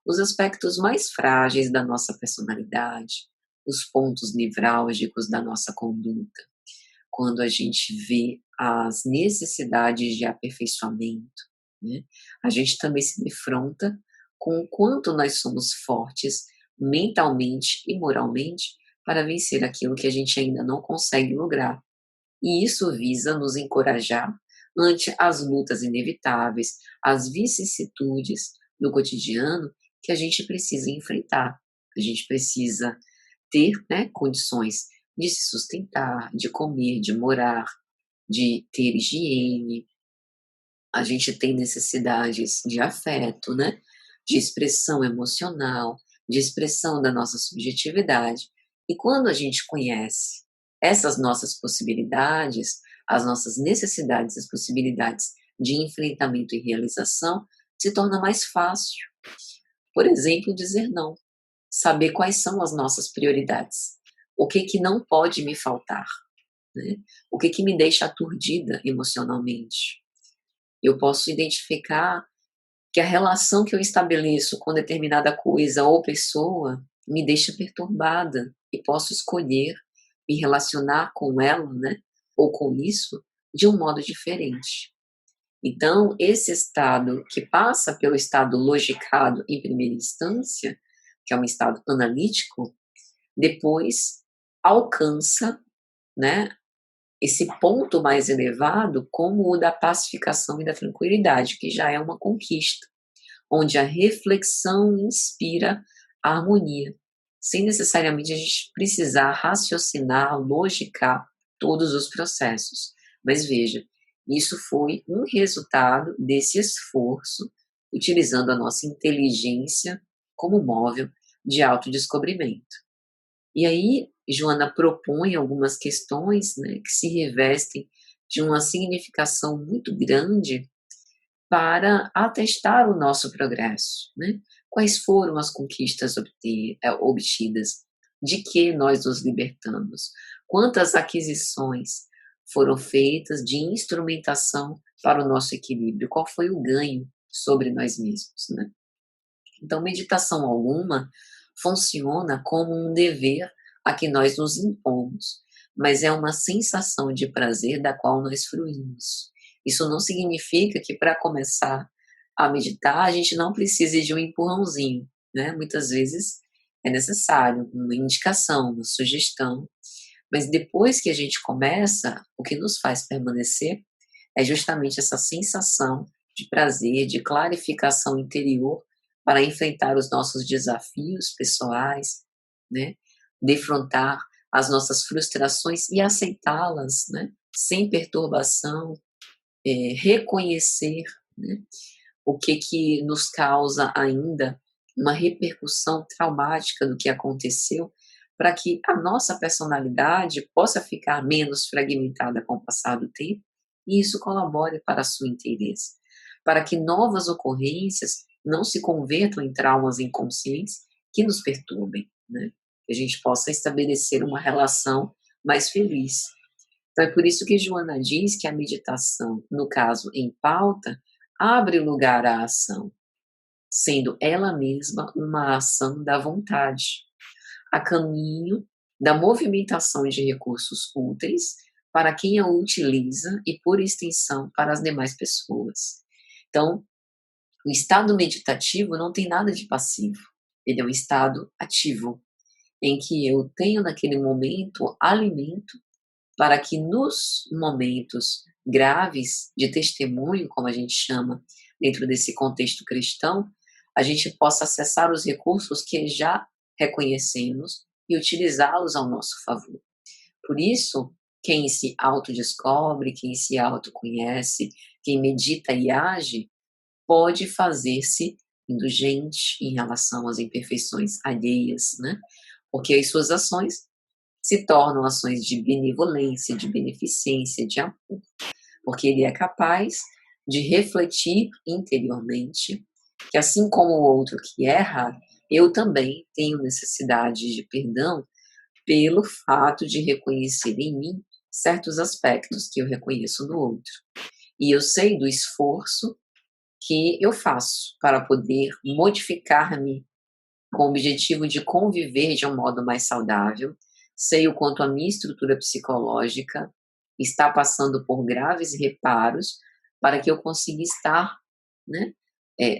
os aspectos mais frágeis da nossa personalidade, os pontos nevrálgicos da nossa conduta, quando a gente vê as necessidades de aperfeiçoamento, né, a gente também se defronta com o quanto nós somos fortes mentalmente e moralmente para vencer aquilo que a gente ainda não consegue lograr. E isso visa nos encorajar ante as lutas inevitáveis, as vicissitudes do cotidiano que a gente precisa enfrentar. A gente precisa ter, né, condições de se sustentar, de comer, de morar, de ter higiene. A gente tem necessidades de afeto, né, de expressão emocional, de expressão da nossa subjetividade. E quando a gente conhece essas nossas possibilidades, as nossas necessidades, as possibilidades de enfrentamento e realização, se torna mais fácil. Por exemplo, dizer não, saber quais são as nossas prioridades, o que que não pode me faltar, né? O que que me deixa aturdida emocionalmente. Eu posso identificar que a relação que eu estabeleço com determinada coisa ou pessoa me deixa perturbada e posso escolher me relacionar com ela, né, ou com isso, de um modo diferente. Então, esse estado que passa pelo estado logicado em primeira instância, que é um estado analítico, depois alcança, né, esse ponto mais elevado como o da pacificação e da tranquilidade, que já é uma conquista, onde a reflexão inspira a harmonia, sem necessariamente a gente precisar raciocinar, logicar todos os processos. Mas veja, isso foi um resultado desse esforço, utilizando a nossa inteligência como móvel de autodescobrimento. E aí, Joana propõe algumas questões, né, que se revestem de uma significação muito grande para atestar o nosso progresso, né? Quais foram as conquistas obtidas? De que nós nos libertamos? Quantas aquisições foram feitas de instrumentação para o nosso equilíbrio? Qual foi o ganho sobre nós mesmos, né? Então, meditação alguma funciona como um dever a que nós nos impomos, mas é uma sensação de prazer da qual nós fruímos. Isso não significa que para começar a meditar a gente não precise de um empurrãozinho, né? Muitas vezes é necessário uma indicação, uma sugestão, mas depois que a gente começa, o que nos faz permanecer é justamente essa sensação de prazer, de clarificação interior para enfrentar os nossos desafios pessoais, né? Defrontar as nossas frustrações e aceitá-las, né? Sem perturbação, reconhecer, né? O que nos causa ainda uma repercussão traumática do que aconteceu, para que a nossa personalidade possa ficar menos fragmentada com o passar do tempo, e isso colabore para a sua inteireza, para que novas ocorrências não se convertam em traumas inconscientes que nos perturbem, né? Que a gente possa estabelecer uma relação mais feliz. Então é por isso que Joana diz que a meditação, no caso em pauta, abre lugar à ação, sendo ela mesma uma ação da vontade, a caminho da movimentação de recursos úteis para quem a utiliza e, por extensão, para as demais pessoas. Então, o estado meditativo não tem nada de passivo, ele é um estado ativo, em que eu tenho naquele momento alimento para que nos momentos graves de testemunho, como a gente chama dentro desse contexto cristão, a gente possa acessar os recursos que já reconhecemos e utilizá-los ao nosso favor. Por isso, quem se autodescobre, quem se autoconhece, quem medita e age, pode fazer-se indulgente em relação às imperfeições alheias, né? Porque as suas ações se tornam ações de benevolência, de beneficência, de amor, porque ele é capaz de refletir interiormente que, assim como o outro que erra, eu também tenho necessidade de perdão pelo fato de reconhecer em mim certos aspectos que eu reconheço no outro. E eu sei do esforço que eu faço para poder modificar-me com o objetivo de conviver de um modo mais saudável. Sei o quanto a minha estrutura psicológica está passando por graves reparos para que eu consiga estar, né,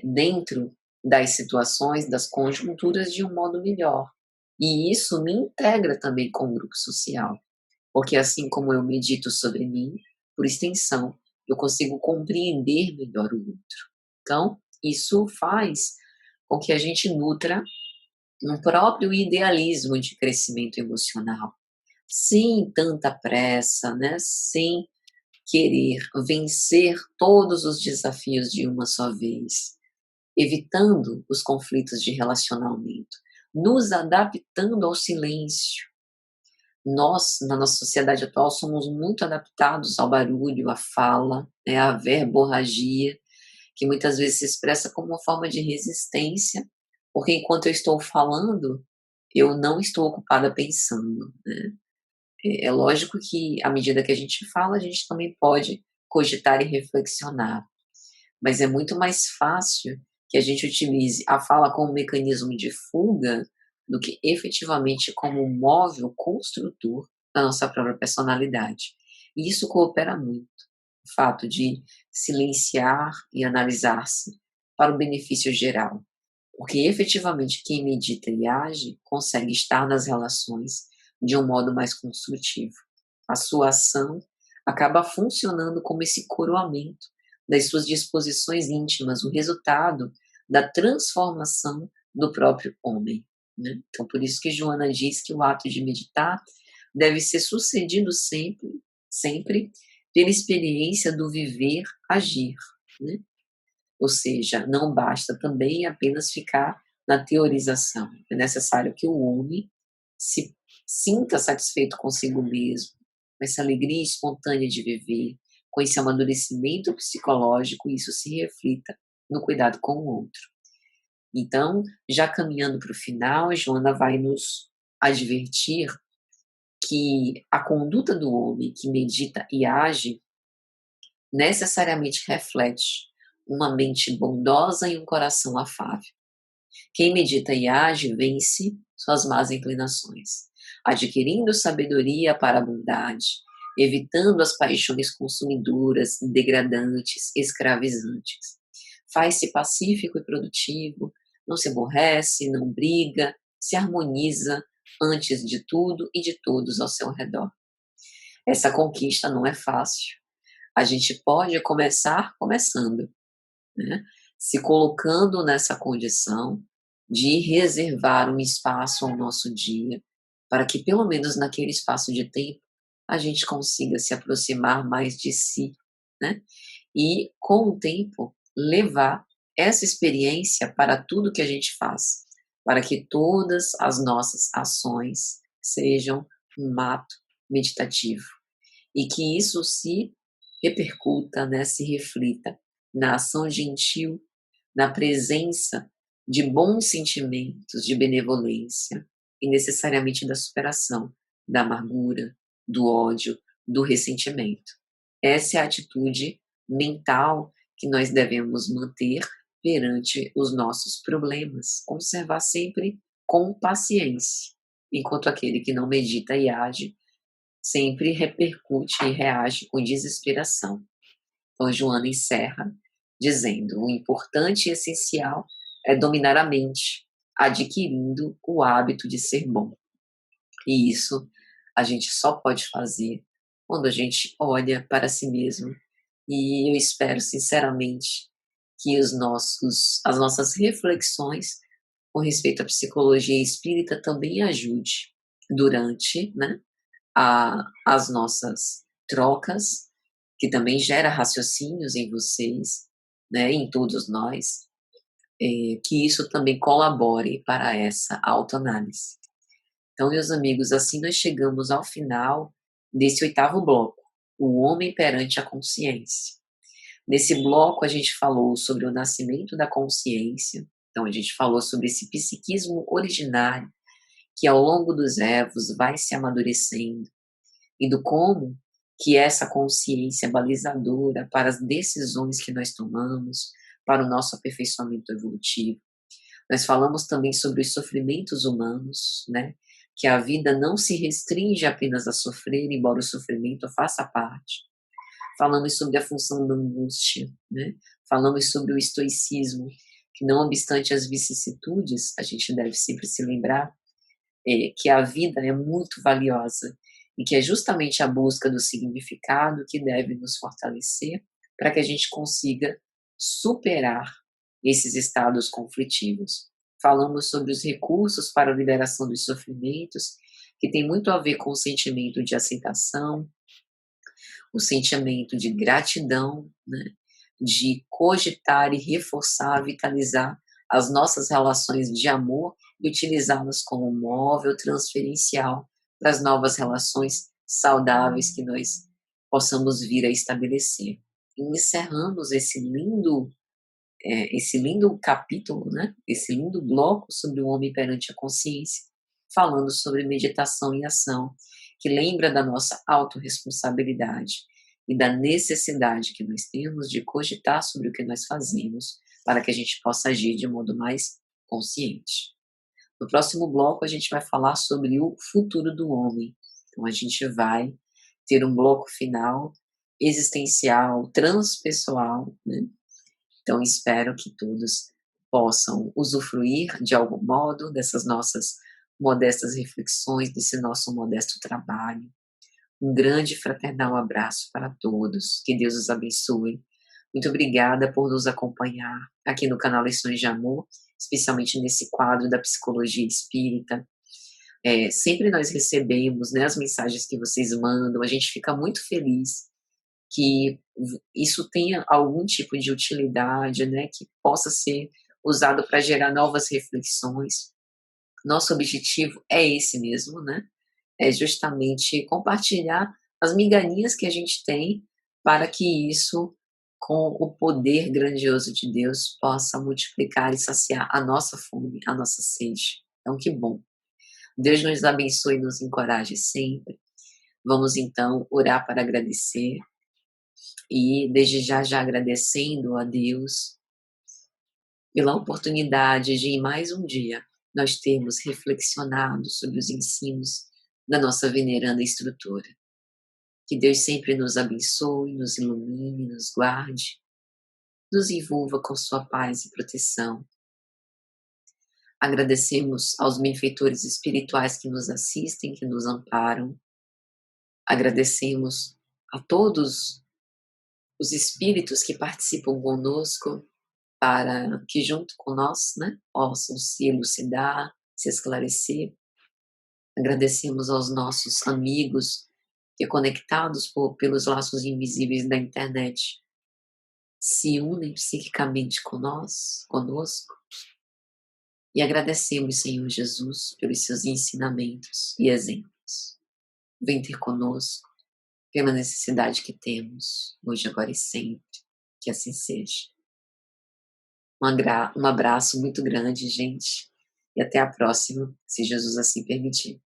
dentro das situações, das conjunturas de um modo melhor. E isso me integra também com o grupo social, porque assim como eu medito sobre mim, por extensão, eu consigo compreender melhor o outro. Então, isso faz com que a gente nutra um próprio idealismo de crescimento emocional, sem tanta pressa, né? Sem querer vencer todos os desafios de uma só vez, evitando os conflitos de relacionamento, nos adaptando ao silêncio, Nós, na nossa sociedade atual, somos muito adaptados ao barulho, à fala, né, à verborragia, que muitas vezes se expressa como uma forma de resistência, porque enquanto eu estou falando, eu não estou ocupada pensando, né. É lógico que, à medida que a gente fala, a gente também pode cogitar e reflexionar, mas é muito mais fácil que a gente utilize a fala como um mecanismo de fuga do que efetivamente como um móvel construtor da nossa própria personalidade. E isso coopera muito, o fato de silenciar e analisar-se para o benefício geral, porque efetivamente quem medita e age consegue estar nas relações de um modo mais construtivo. A sua ação acaba funcionando como esse coroamento das suas disposições íntimas, o resultado da transformação do próprio homem, né. Então por isso que Joana diz que o ato de meditar deve ser sucedido sempre pela experiência do viver, agir, né. Ou seja, não basta também apenas ficar na teorização, é necessário que o homem se sinta satisfeito consigo mesmo, com essa alegria espontânea de viver, com esse amadurecimento psicológico, e isso se reflita no cuidado com o outro. Então, já caminhando para o final, a Joana vai nos advertir que a conduta do homem que medita e age necessariamente reflete uma mente bondosa e um coração afável. Quem medita e age vence suas más inclinações, adquirindo sabedoria para a bondade, evitando as paixões consumidoras, degradantes, escravizantes. Faz-se pacífico e produtivo, não se aborrece, não briga, se harmoniza antes de tudo e de todos ao seu redor. Essa conquista não é fácil. A gente pode começar começando, né? Se colocando nessa condição de reservar um espaço ao nosso dia, para que pelo menos naquele espaço de tempo a gente consiga se aproximar mais de si, né? E com o tempo levar essa experiência para tudo que a gente faz, para que todas as nossas ações sejam um ato meditativo e que isso se repercuta, né, se reflita na ação gentil, na presença de bons sentimentos de benevolência e necessariamente da superação da amargura, do ódio, do ressentimento. Essa é a atitude mental que nós devemos manter perante os nossos problemas, conservar sempre com paciência, enquanto aquele que não medita e age sempre repercute e reage com desesperação. Então, Joana encerra dizendo: o importante e essencial é dominar a mente, adquirindo o hábito de ser bom. E isso a gente só pode fazer quando a gente olha para si mesmo. E eu espero, sinceramente, que as nossas reflexões com respeito à psicologia espírita também ajude durante, né, as nossas trocas, que também gera raciocínios em vocês, né, em todos nós, que isso também colabore para essa autoanálise. Então, meus amigos, assim nós chegamos ao final desse 8º bloco, o homem perante a consciência. Nesse bloco a gente falou sobre o nascimento da consciência, então a gente falou sobre esse psiquismo originário que ao longo dos evos vai se amadurecendo, e do como que essa consciência é balizadora para as decisões que nós tomamos, para o nosso aperfeiçoamento evolutivo. Nós falamos também sobre os sofrimentos humanos, né? Que a vida não se restringe apenas a sofrer, embora o sofrimento faça parte. Falamos sobre a função da angústia, né? Falamos sobre o estoicismo, que não obstante as vicissitudes, a gente deve sempre se lembrar que a vida é muito valiosa e que é justamente a busca do significado que deve nos fortalecer para que a gente consiga superar esses estados conflitivos. Falamos sobre os recursos para a liberação dos sofrimentos, que tem muito a ver com o sentimento de aceitação, o sentimento de gratidão, né, de cogitar e reforçar, vitalizar as nossas relações de amor e utilizá-las como móvel transferencial das novas relações saudáveis que nós possamos vir a estabelecer. E encerramos esse lindo capítulo, né? Esse lindo bloco sobre o homem perante a consciência, falando sobre meditação e ação, que lembra da nossa autorresponsabilidade e da necessidade que nós temos de cogitar sobre o que nós fazemos, para que a gente possa agir de modo mais consciente. No próximo bloco, a gente vai falar sobre o futuro do homem. Então, a gente vai ter um bloco final existencial, transpessoal, né? Então, espero que todos possam usufruir de algum modo dessas nossas modestas reflexões, desse nosso modesto trabalho. Um grande fraternal abraço para todos. Que Deus os abençoe. Muito obrigada por nos acompanhar aqui no canal Lições de Amor, especialmente nesse quadro da psicologia espírita. Sempre nós recebemos, né, as mensagens que vocês mandam, a gente fica muito feliz que isso tenha algum tipo de utilidade, né, que possa ser usado para gerar novas reflexões. Nosso objetivo é esse mesmo, né? É justamente compartilhar as migalhinhas que a gente tem para que isso, com o poder grandioso de Deus, possa multiplicar e saciar a nossa fome, a nossa sede. Então, que bom. Deus nos abençoe e nos encoraje sempre. Vamos então orar para agradecer e desde já agradecendo a Deus pela oportunidade de em mais um dia nós termos reflexionado sobre os ensinos da nossa veneranda instrutora. Que Deus sempre nos abençoe, nos ilumine, nos guarde, nos envolva com sua paz e proteção. Agradecemos aos benfeitores espirituais que nos assistem, que nos amparam. Agradecemos a todos os espíritos que participam conosco para que junto com nós, né, possam se elucidar, se esclarecer. Agradecemos aos nossos amigos que, conectados pelos laços invisíveis da internet, se unem psiquicamente conosco, e agradecemos, Senhor Jesus, pelos seus ensinamentos e exemplos. Vem ter conosco pela necessidade que temos, hoje, agora e sempre, que assim seja. Um abraço muito grande, gente, e até a próxima, se Jesus assim permitir.